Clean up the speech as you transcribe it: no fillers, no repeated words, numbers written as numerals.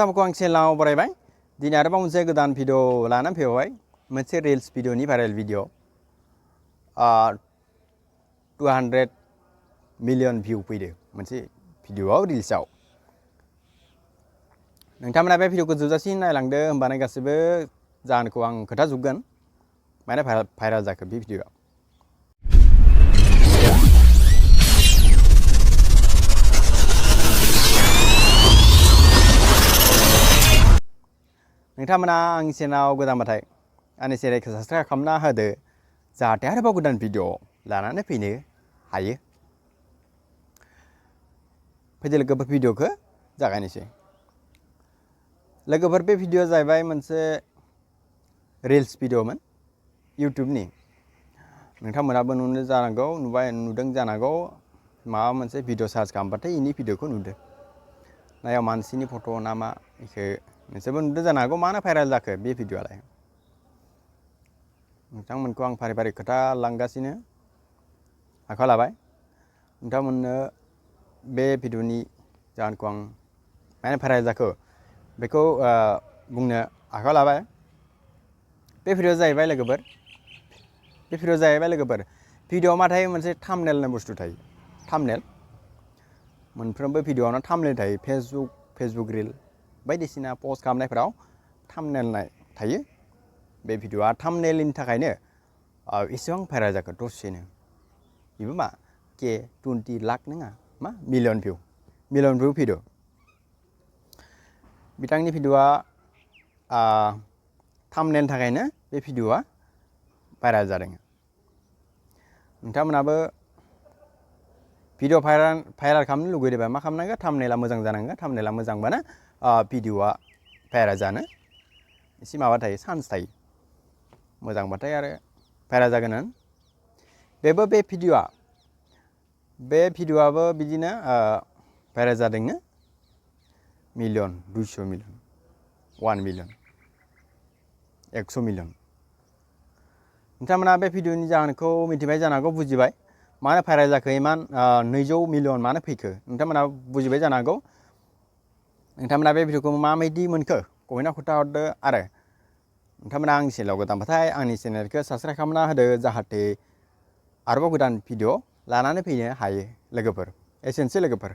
नोंथांमोनखौ आं चेनेलाव बरायबाय दिनै आरोबाव मोनसे गोदान भिडिअ लानानै फैबाय मोनसे रिल्स भिडिअनि भाइरेल भिडिअ 200 मिलियन भिउ फैदों मोनसे भिडिअआव रिल्सआव नोंथांमोना बे भिडिअखौ जोबजासिम नायलांदो होमबानो गासिबो जाहोनखौ आं खोन्थाजोबगोन माने भाइरेल जाखो बे भिडिअआ नोंथांमोना आंनि चेनेलाव गोदानबाथाय आंनि चेनेलखौ साबस्क्राइब खालामना होदो जाहाथे आरोबाव गोदान भिडिअ लानानै फैनो हायो फैदो लोगोफोर भिडिअखौ जागायनोसै लोगोफोर बे भिडिअ जाहैबाय मोनसे रिल्स भिडिअमोन इउटुबनि नोंथांमोनाबो नुदों जानांगौ माबा मोनसे भिडिअ सार्च खालामबाथाय इनि भिडिअखौ नुदो नायाव मानसिनि फट' ना मा इखौ नोंसोरबो नुदों जानो हागौ मानो भाइरेल जाखो बे भिडिअआलाय नोंथांमोनखौ आं फारि फारि खोथा लांगासिनो आखायाव लाबाय नोंथांमोननो बे भिडिअनि जाहोनखौ आं माने भाइरेल जाखो बेखौ बुंनो आखायाव लाबाय बे भिडिअ जाहैबाय लोगोफोर भिडिअआव मा थायो मोनसे थाम्बनेल होननाय बुस्थु थायो थाम्बनेल मोनफ्रोमबो भिडिअआवनो थाम्बनेल थायो फेसबुक रिल बायदिसिना पस्ट खालामनायफोराव थाम्बनेल थायो बे भिडिअआ थाम्बनेलनि थाखायनो एसेबां भाइरेल जाखो दसेनो बेबो मा के 20 लाख नङा मा मिलियन भिउ भिडिअ बिथांनि भिडिअआ थाम्बनेलनि थाखायनो बे भिडिअआ भाइरेल जादों नोंथांमोनाबो भिडिअ भाइरेल खालामनो लुगैदोंबा मा खालामनांगौ थाम्बनेला मोजां जानांगोन थाम्बनेला मोजांबानो भिडिअआ भाइरेल जानो एसे माबा थायो चान्स थायो मोजांबाथाय आरो भाइरेल जागोन बे भिडिअआबो बिदिनो भाइरेल जादोंनो मिलियन 200 मिलियन 1 मिलियन 100 मिलियन नोंथांमोना बे भिडिअनि जाहोनखौ मिथिबाय जानांगौ बुजिबाय मानो भाइरेल जाखो इमान 200 मिलियन मानो फैखो नोंथांमोना बुजिबाय जानांगौ नोंथांमोना बे भिडिअखौ माबायदि मोनखो कमेन्टआव खोन्थाहरदो आरो नोंथांमोना आंनि चेनेलाव गोदानबाथाय आंनि चेनेलखौ साबस्क्राइब खालामना होदो जाहाथे आरोबाव गोदान भिडिअ लानानै फैनो हायो लोगोफोर एसेनोसै लोगोफोर